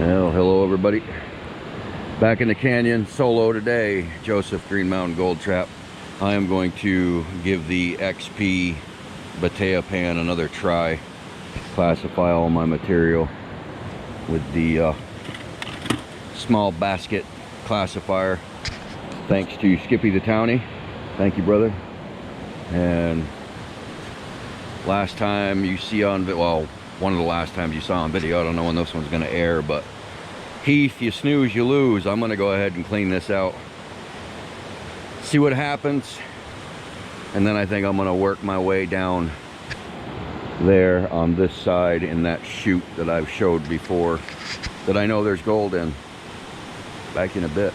Well, hello everybody. Back in the canyon, solo today. Joseph, Green Mountain Gold Trap. I am going to give the XP Batea pan another try. Classify all my material with the small basket classifier. Thanks to Skippy the Townie. Thank you, brother. And last time you see on, well, one of the last times you saw on video, I don't know when this one's going to air, but Heath, you snooze, you lose. I'm going to go ahead and clean this out, see what happens, and then I think I'm going to work my way down there on this side in that chute that I've showed before that I know there's gold in. Back in a bit.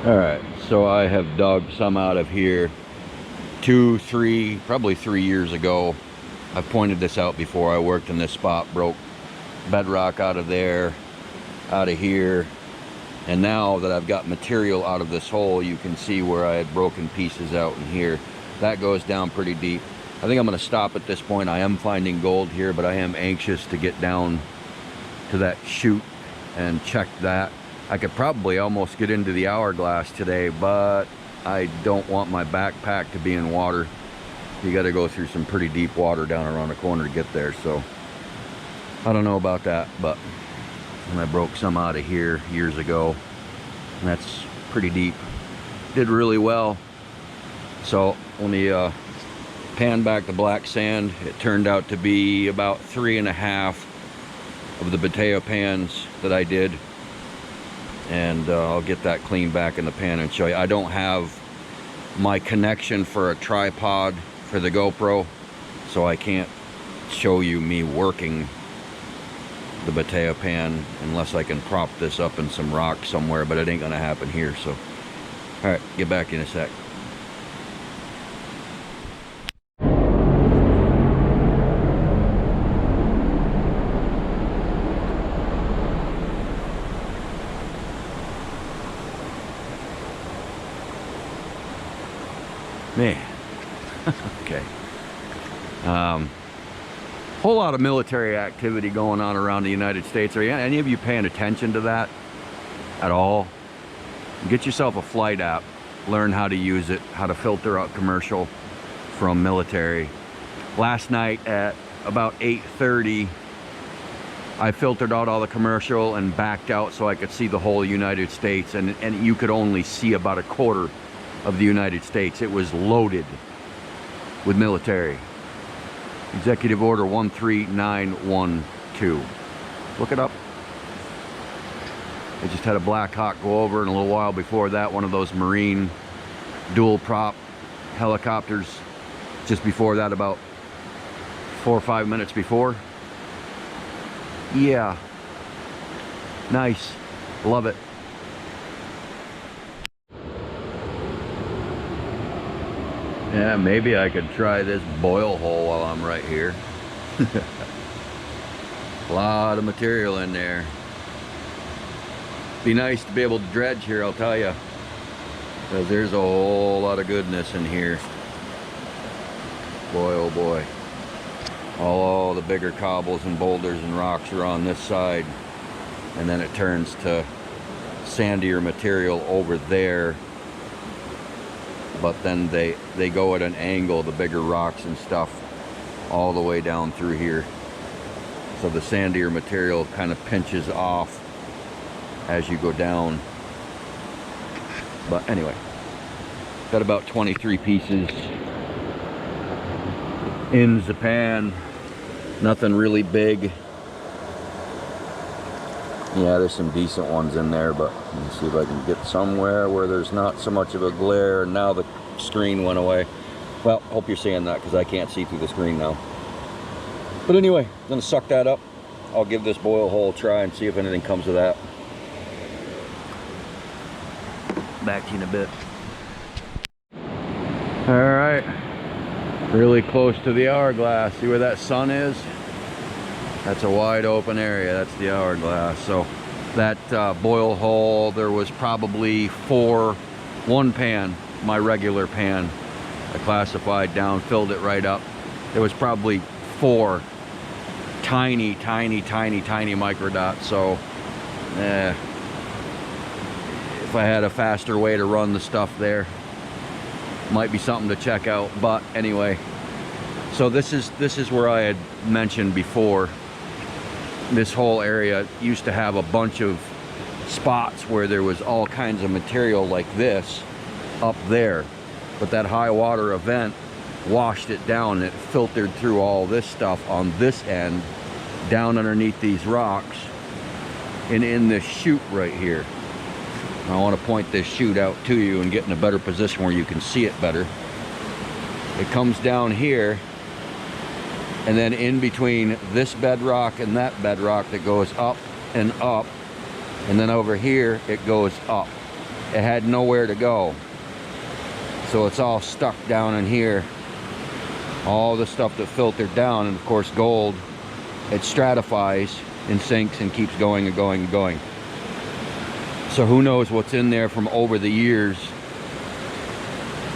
Alright, so I have dug some out of here 2, 3, probably 3 years ago. I've pointed this out before. I worked in this spot, broke bedrock out of there, out of here, and now that I've got material out of this hole, you can see where I had broken pieces out in here. That goes down pretty deep. I think I'm going to stop at this point. I am finding gold here, but I am anxious to get down to that chute and check that. I could probably almost get into the hourglass today, but I don't want my backpack to be in water. You got to go through some pretty deep water down around the corner to get there, so I don't know about that. But and I broke some out of here years ago, and that's pretty deep. Did really well. So when we pan back the black sand, it turned out to be about 3.5 of the Batea pans that I did. And I'll get that cleaned back in the pan and show you. I don't have my connection for a tripod for the GoPro, so I can't show you me working the Batea pan unless I can prop this up in some rock somewhere, but it ain't gonna happen here. So all right, get back in a sec. Man, okay. Whole lot of military activity going on around the United States. Are any of you paying attention to that at all? Get yourself a flight app, learn how to use it, how to filter out commercial from military. Last night at about 8:30, I filtered out all the commercial and backed out so I could see the whole United States, and you could only see about 1/4 of the United States. It was loaded with military. Executive Order 13912. Look it up. I just had a Black Hawk go over, and a little while before that, one of those Marine dual prop helicopters. Just before that, about 4 or 5 minutes before. Yeah. Nice. Love it. Yeah, maybe I could try this boil hole while I'm right here. A lot of material in there. Be nice to be able to dredge here, I'll tell you, because there's a whole lot of goodness in here. Boy, oh boy. All the bigger cobbles and boulders and rocks are on this side, and then it turns to sandier material over there. But then they go at an angle, the bigger rocks and stuff, all the way down through here. So the sandier material kind of pinches off as you go down. But anyway, got about 23 pieces in the pan. Nothing really big. Yeah, there's some decent ones in there, but let me see if I can get somewhere where there's not so much of a glare. Now the screen went away. Well, hope you're seeing that, because I can't see through the screen now. But anyway, I'm gonna suck that up. I'll give this boil hole a try and see if anything comes of that. Back to you in a bit. All right, really close to the hourglass. See where that sun is? That's a wide open area. That's the hourglass. So that boil hole, there was probably 4 one pan, my regular pan. I classified down, filled it right up. There was probably 4 tiny microdots. So if I had a faster way to run the stuff there, might be something to check out. But anyway, so this is where I had mentioned before, this whole area used to have a bunch of spots where there was all kinds of material like this up there, but that high water event washed it down and it filtered through all this stuff on this end down underneath these rocks and in this chute right here. I want to point this chute out to you and get in a better position where you can see it better. It comes down here, and then in between this bedrock and that bedrock that goes up, and then over here it goes up. It had nowhere to go, so it's all stuck down in here. All the stuff that filtered down, and of course gold, it stratifies and sinks and keeps going and going and going. So who knows what's in there from over the years.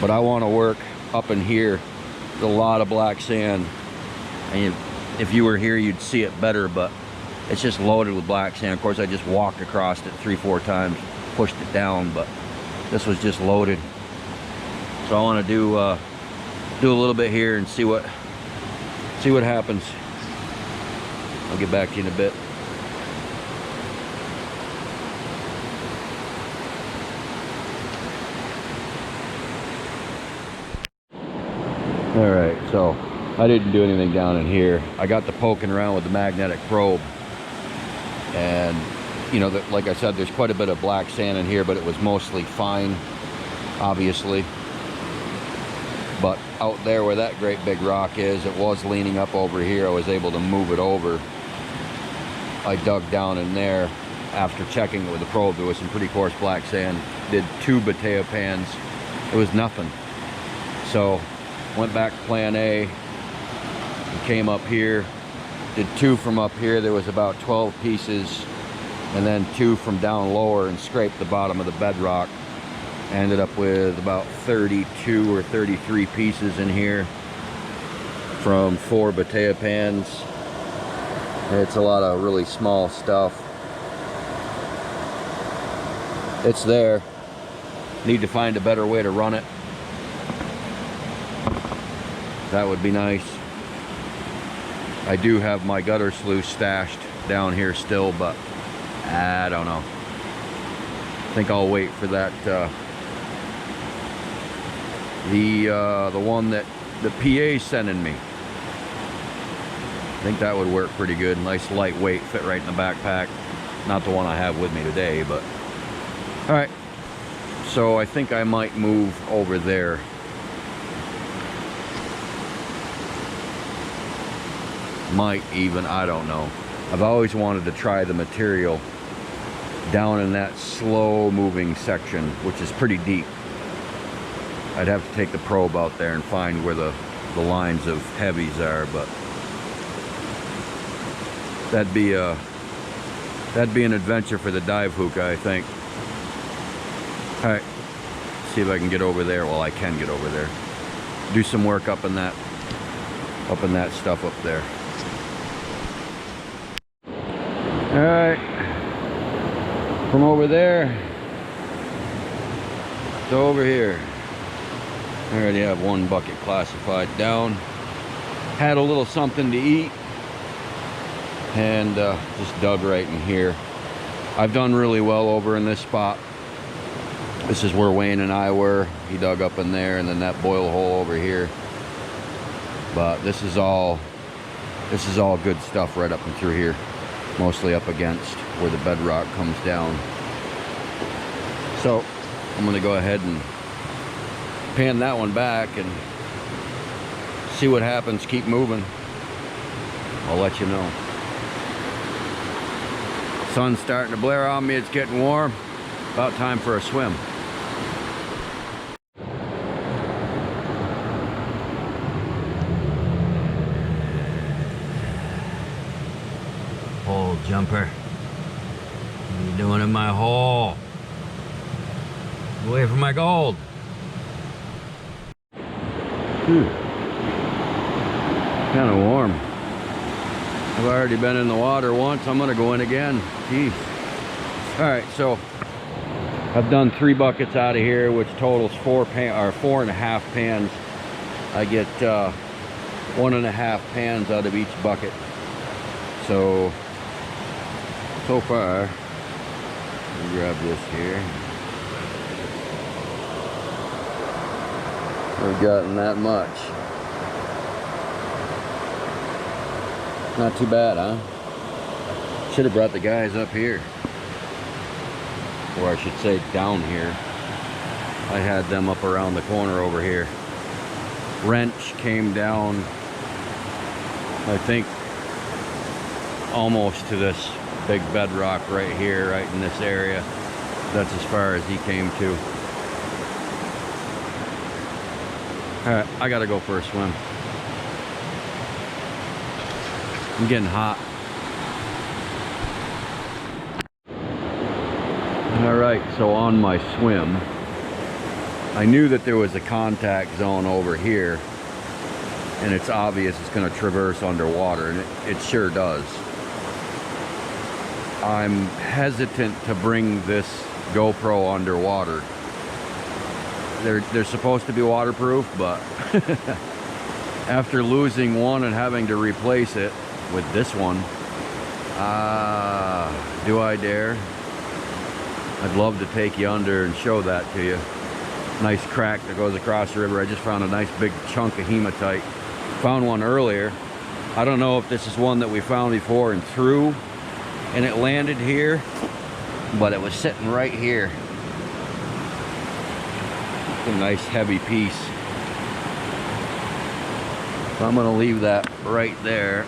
But I want to work up in here. There's a lot of black sand, and if you were here you'd see it better, but it's just loaded with black sand. Of course I just walked across it 3-4 times, pushed it down, but this was just loaded. So I want to do a little bit here and see what happens. I'll get back to you in a bit. All right, so I didn't do anything down in here. I got to poking around with the magnetic probe, and you know, like I said, there's quite a bit of black sand in here, but it was mostly fine, obviously. But out there where that great big rock is, it was leaning up over here. I was able to move it over. I dug down in there after checking it with the probe. There was some pretty coarse black sand. Did 2 Bateo pans. It was nothing. So went back to plan A and came up here, did 2 from up here. There was about 12 pieces, and then 2 from down lower, and scraped the bottom of the bedrock. Ended up with about 32 or 33 pieces in here from 4 Bateo pans. It's a lot of really small stuff. It's there. Need to find a better way to run it. That would be nice. I do have my gutter sluice stashed down here still, but I don't know. I think I'll wait for that. The one that the PA's sending me. I think that would work pretty good. Nice lightweight, fit right in the backpack. Not the one I have with me today, but all right. So I think I might move over there. Might even, I don't know. I've always wanted to try the material down in that slow moving section, which is pretty deep. I'd have to take the probe out there and find where the lines of heavies are, but that'd be an adventure for the dive hookah, I think. All right, see if I can get over there. Well, I can get over there. Do some work up in that stuff up there. All right, from over there to over here. I already have 1 bucket classified down. Had a little something to eat, and just dug right in here. I've done really well over in this spot. This is where Wayne and I were. He dug up in there, and then that boil hole over here. But this is all good stuff right up and through here, mostly up against where the bedrock comes down. So I'm gonna go ahead and pan that one back and see what happens. Keep moving. I'll let you know. Sun's starting to blare on me. It's getting warm. About time for a swim. Hole jumper. What are you doing in my hole? Away from my gold. Kind of warm. I've already been in the water once. I'm gonna go in again. Jeez. All right, so I've done 3 buckets out of here, which totals 4.5 pans. I get 1.5 pans out of each bucket. So far, let me grab this here. We've gotten that much. Not too bad, huh? Should have brought the guys up here. Or I should say down here. I had them up around the corner over here. Wrench came down, I think, almost to this big bedrock right here, right in this area. That's as far as he came to. Alright, I gotta go for a swim. I'm getting hot. Alright, so on my swim, I knew that there was a contact zone over here, and it's obvious it's going to traverse underwater, and it sure does. I'm hesitant to bring this GoPro underwater. They're supposed to be waterproof, but after losing one and having to replace it with this one, do I dare? I'd love to take you under and show that to you. Nice crack that goes across the river. I just found a nice big chunk of hematite. Found one earlier. I don't know if this is one that we found before and threw and it landed here, but it was sitting right here. It's a nice heavy piece. So I'm gonna leave that right there.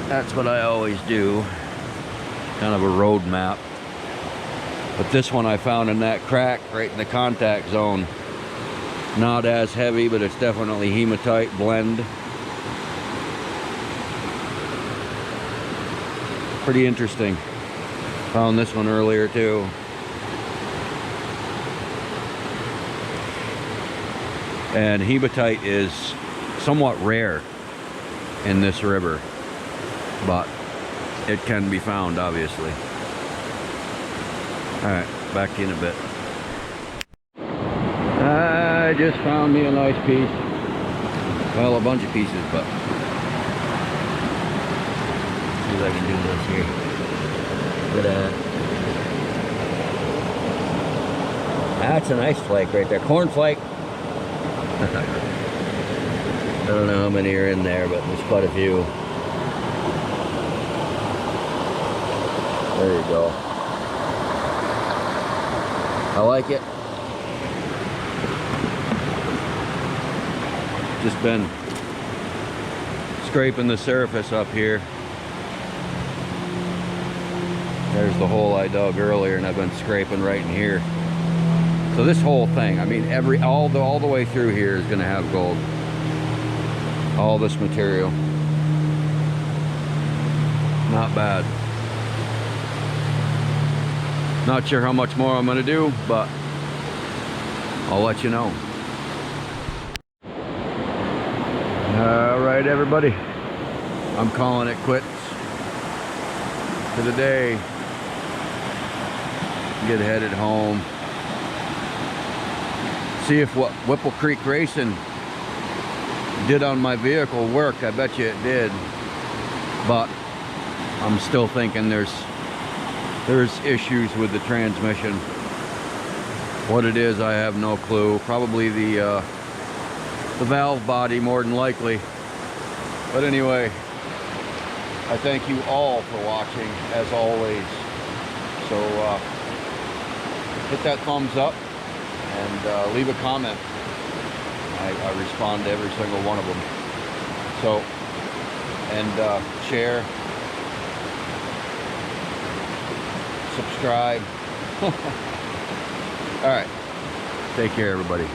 That's what I always do. Kind of a road map. But this one I found in that crack right in the contact zone. Not as heavy, but it's definitely hematite blend. Pretty interesting. Found this one earlier too. And hematite is somewhat rare in this river, but it can be found, obviously. Alright, back to you in a bit. I just found me a nice piece. Well, a bunch of pieces, but see if I can do this here. Look at that. That's a nice flake right there. Corn flake. I don't know how many are in there, but there's quite a few. There you go. I like it. Just been scraping the surface up here. There's the hole I dug earlier, and I've been scraping right in here. So this whole thing, I mean, all the way through here is going to have gold. All this material. Not bad. Not sure how much more I'm going to do, but I'll let you know. Alright everybody, I'm calling it quits for the day. Get headed home. See if what Whipple Creek Racing did on my vehicle worked. I bet you it did, but I'm still thinking there's issues with the transmission. What it is, I have no clue. Probably the valve body, more than likely. But anyway, I thank you all for watching, as always. So hit that thumbs up and leave a comment. I respond to every single one of them. So, and share, subscribe. All right, take care everybody.